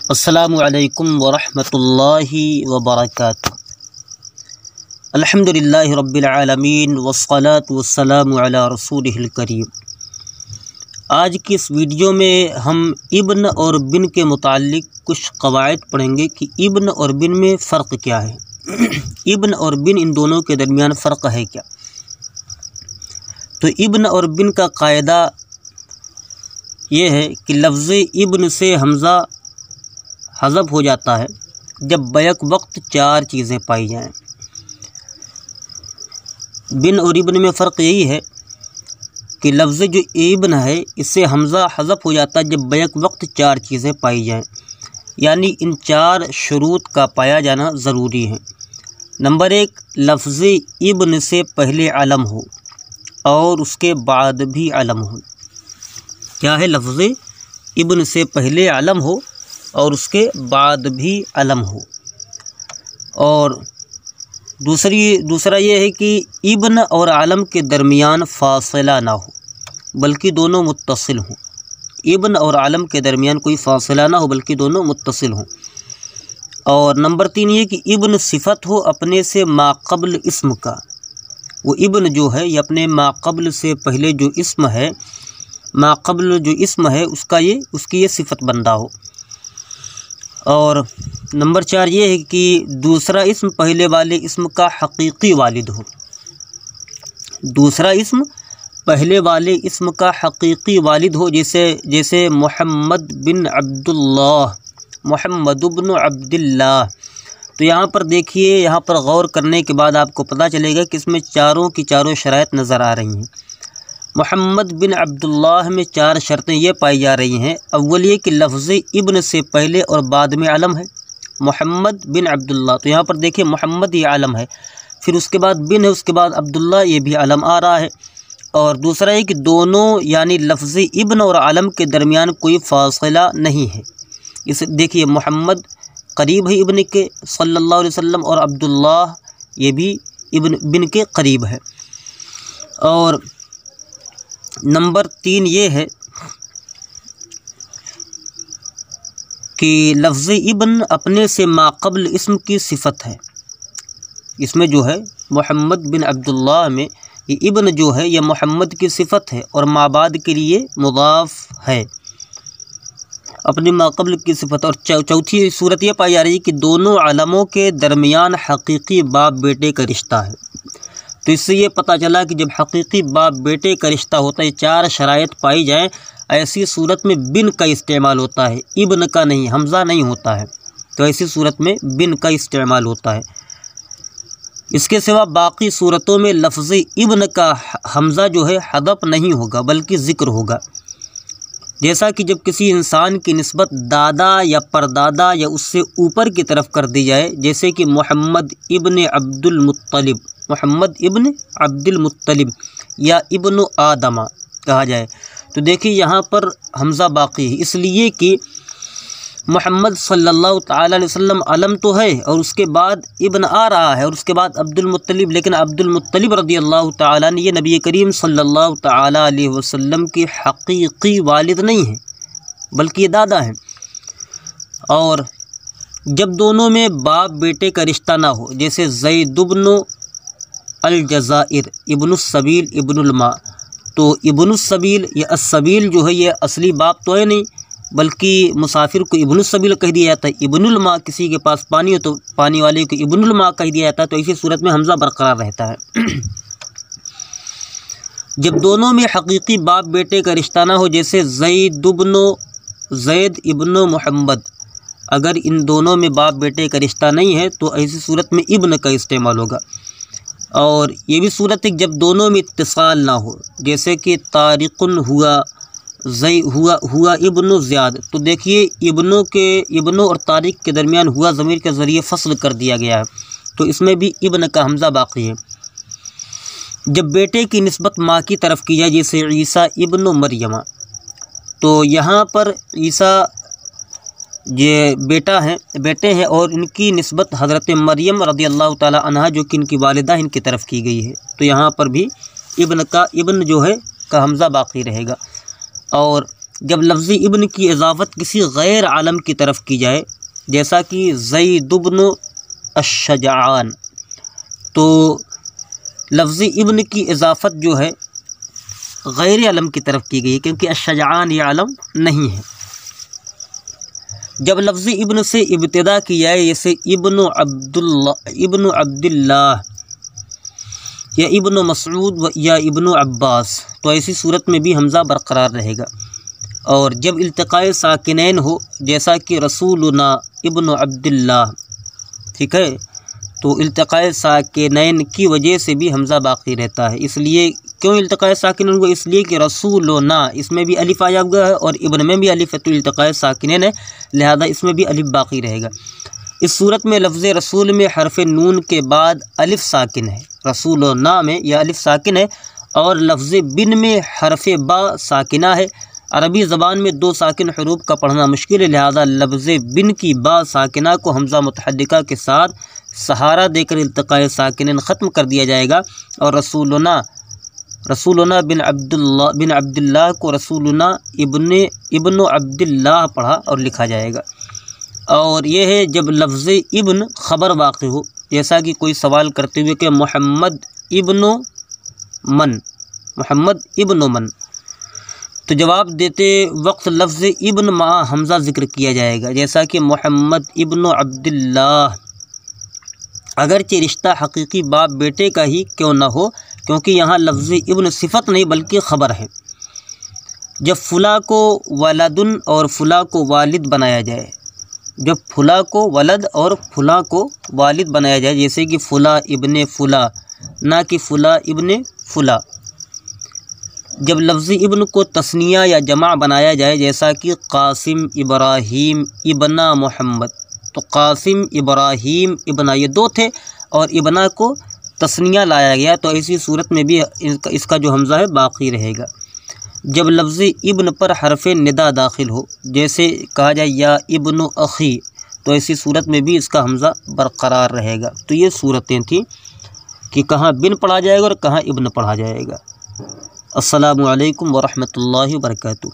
السلام علیکم ورحمۃ اللہ وبرکاتہ۔ الحمدللہ رب العالمین والصلاة والسلام علی رسولہ الکریم۔ آج کی اس ویڈیو میں ہم ابن اور بن کے متعلق کچھ قواعد پڑھیں گے کہ ابن اور بن میں فرق کیا ہے، ابن اور بن ان دونوں کے درمیان فرق ہے کیا۔ تو ابن اور بن کا قاعدہ یہ ہے کہ لفظ ابن سے حمزہ حذف ہو جاتا ہے جب بیک وقت چار چیزیں پائی جائیں۔ بن اور ابن میں فرق یہی ہے کہ لفظ جو ابن ہے اس سے حمزہ حذف ہو جاتا ہے جب بیک وقت چار چیزیں پائی جائیں، یعنی ان چار شروط کا پایا جانا ضروری ہے۔ نمبر ایک، لفظ ابن سے پہلے علم ہو اور اس کے بعد بھی علم ہو۔ کیا ہے؟ لفظ ابن سے پہلے علم ہو اور اس کے بعد بھی علم ہو۔ اور دوسرا یہ ہے کہ ابن اور علم کے درمیان فاصلہ نہ ہو بلکہ دونوں متصل ہوں۔ ابن اور علم کے درمیان کوئی فاصلہ نہ ہو بلکہ دونوں متصل ہوں۔ اور نمبر تین یہ کہ ابن صفت ہو اپنے سے ما قبل اسم کا، وہ ابن جو ہے یہ اپنے ما قبل سے پہلے جو اسم ہے، ما قبل جو اسم ہے اس کی یہ صفت بندہ ہو۔ اور نمبر چار یہ ہے کہ دوسرا اسم پہلے والے اسم کا حقیقی والد ہو، دوسرا اسم پہلے والے اسم کا حقیقی والد ہو، جیسے محمد بن عبداللہ، محمد بن عبداللہ۔ تو یہاں پر دیکھیے، یہاں پر غور کرنے کے بعد آپ کو پتہ چلے گا کہ اس میں چاروں کی چاروں شرائط نظر آ رہی ہیں۔ محمد بن عبداللہ میں چار شرطیں یہ پائی جا رہی ہیں۔ اول یہ کہ لفظ ابن سے پہلے اور بعد میں علم ہے، محمد بن عبداللہ، تو یہاں پر دیکھیں محمد یہ علم ہے، پھر اس کے بعد بن ہے، اس کے بعد عبداللہ یہ بھی علم آ رہا ہے۔ اور دوسرا یہ کہ دونوں یعنی لفظ ابن اور علم کے درمیان کوئی فاصلہ نہیں ہے۔ اسے دیکھیے، محمد قریب ہے ابن کے صلی اللہ علیہ وسلم، اور عبداللہ یہ بھی بن کے قریب ہے۔ اور نمبر تین یہ ہے کہ لفظ ابن اپنے سے ما قبل اسم کی صفت ہے۔ اس میں جو ہے محمد بن عبداللہ میں یہ ابن جو ہے یہ محمد کی صفت ہے اور ما بعد کے لیے مضاف ہے، اپنے ما قبل کی صفت۔ اور چوتھی صورت یہ پائی جا رہی ہے کہ دونوں علموں کے درمیان حقیقی باپ بیٹے کا رشتہ ہے۔ تو اس سے یہ پتہ چلا کہ جب حقیقی باپ بیٹے کا رشتہ ہوتا ہے، چار شرائط پائی جائیں، ایسی صورت میں بن کا استعمال ہوتا ہے، ابن کا نہیں، حمزہ نہیں ہوتا ہے، تو ایسی صورت میں بن کا استعمال ہوتا ہے۔ اس کے سوا باقی صورتوں میں لفظ ابن کا حمزہ جو ہے حذف نہیں ہوگا بلکہ ذکر ہوگا، جیسا کہ جب کسی انسان کی نسبت دادا یا پردادا یا اس سے اوپر کی طرف کر دی جائے، جیسے کہ محمد ابن عبد المطلب، محمد ابن عبد المطلب یا ابن آدمہ کہا جائے، تو دیکھیے یہاں پر حمزہ باقی ہے، اس لیے کہ محمد صلی اللہ تعالیٰ علیہ وسلم علم تو ہے اور اس کے بعد ابن آ رہا ہے اور اس کے بعد عبد المطلب، لیکن عبد المطلب رضی اللہ تعالیٰ نے یہ نبی کریم صلی اللہ تعالیٰ علیہ وسلم کی حقیقی والد نہیں ہے بلکہ یہ دادا ہیں۔ اور جب دونوں میں باپ بیٹے کا رشتہ نہ ہو، جیسے زید بن الجزائر ابن السبیل ابن الماء، تو ابن السبیل یا السبیل جو ہے یہ اصلی باپ تو ہے نہیں بلکہ مسافر کو ابن السبیل کہہ دیا جاتا ہے، ابن الماء کسی کے پاس پانی ہو تو پانی والے کو ابن الماء کہہ دیا جاتا ہے، تو اسی صورت میں حمزہ برقرار رہتا ہے۔ جب دونوں میں حقیقی باپ بیٹے کا رشتہ نہ ہو، جیسے زید ابن محمد، اگر ان دونوں میں باپ بیٹے کا رشتہ نہیں ہے تو ایسی صورت میں ابن کا استعمال ہوگا۔ اور یہ بھی صورت ہے جب دونوں میں اتصال نہ ہو، جیسے کہ طارق ہوا ابن زیاد، تو دیکھیے ابنوں اور طارق کے درمیان ہوا ضمیر کے ذریعے فصل کر دیا گیا ہے، تو اس میں بھی ابن کا حمزہ باقی ہے۔ جب بیٹے کی نسبت ماں کی طرف کی جائے، جیسے عیسیٰ ابن مریم، تو یہاں پر عیسیٰ یہ بیٹے ہیں اور ان کی نسبت حضرت مریم رضی اللہ تعالی عنہا جو کہ ان کی والدہ ان کی طرف کی گئی ہے، تو یہاں پر بھی ابن جو ہے کا حمزہ باقی رہے گا۔ اور جب لفظ ابن کی اضافت کسی غیر عالم کی طرف کی جائے جیسا کہ زید بن الشجعان، تو لفظ ابن کی اضافت جو ہے غیر علم کی طرف کی گئی کیونکہ الشجعان یہ علم نہیں ہے۔ جب لفظ ابن سے ابتدا کی جائے جیسے ابن عبداللہ یا ابن مسعود یا ابن عباس، تو ایسی صورت میں بھی حمزہ برقرار رہے گا۔ اور جب التقاء ساکنین ہو جیسا کہ رسولنا ابن عبداللہ، ٹھیک ہے، تو التقاء ساکنین کی وجہ سے بھی حمزہ باقی رہتا ہے۔ اس لیے کیوں التقاء ساکنین ہوا؟ اس لیے کہ رسولنا اس میں بھی الف آیا ہوا ہے اور ابن میں بھی الف ہے، تو التقاء ساکنین ہے، لہذا اس میں بھی الف باقی رہے گا۔ اس صورت میں لفظ رسول میں حرف نون کے بعد الف ساکن ہے، رسولنا میں یہ الف ساکن ہے، اور لفظ بن میں حرف با ساکنہ ہے۔ عربی زبان میں دو ساکن حروف کا پڑھنا مشکل ہے، لہذا لفظ بن کی با ساکنہ کو حمزہ متحرکہ کے ساتھ سہارا دے کر التقاء ساکنین ختم کر دیا جائے گا، اور رسولنا بن عبداللہ کو رسولنا ابن عبداللہ پڑھا اور لکھا جائے گا۔ اور یہ ہے جب لفظ ابن خبر واقع ہو، جیسا کہ کوئی سوال کرتے ہوئے کہ محمد ابن من، تو جواب دیتے وقت لفظ ابن مع حمزہ ذکر کیا جائے گا، جیسا کہ محمد ابن عبداللہ، اگرچہ رشتہ حقیقی باپ بیٹے کا ہی کیوں نہ ہو، کیونکہ یہاں لفظ ابن صفت نہیں بلکہ خبر ہے۔ جب فلاں کو ولدن اور فلاں کو والد بنایا جائے، جب فلاں کو ولد اور فلاں کو والد بنایا جائے، جیسے کہ فلاں ابن فلاں، نہ کہ فلاں ابن فلاں۔ جب لفظ ابن کو تثنیہ یا جمع بنایا جائے، جیسا کہ قاسم ابراہیم ابنا محمد، تو قاسم ابراہیم ابنا یہ دو تھے اور ابنا کو تثنیہ لایا گیا، تو ایسی صورت میں بھی اس کا جو حمزہ ہے باقی رہے گا۔ جب لفظ ابن پر حرف ندا داخل ہو، جیسے کہا جائے یا ابن اخی، تو ایسی صورت میں بھی اس کا حمزہ برقرار رہے گا۔ تو یہ صورتیں تھیں کہ کہاں بن پڑھا جائے گا اور کہاں ابن پڑھا جائے گا۔ السلام علیکم ورحمۃ اللہ وبرکاتہ۔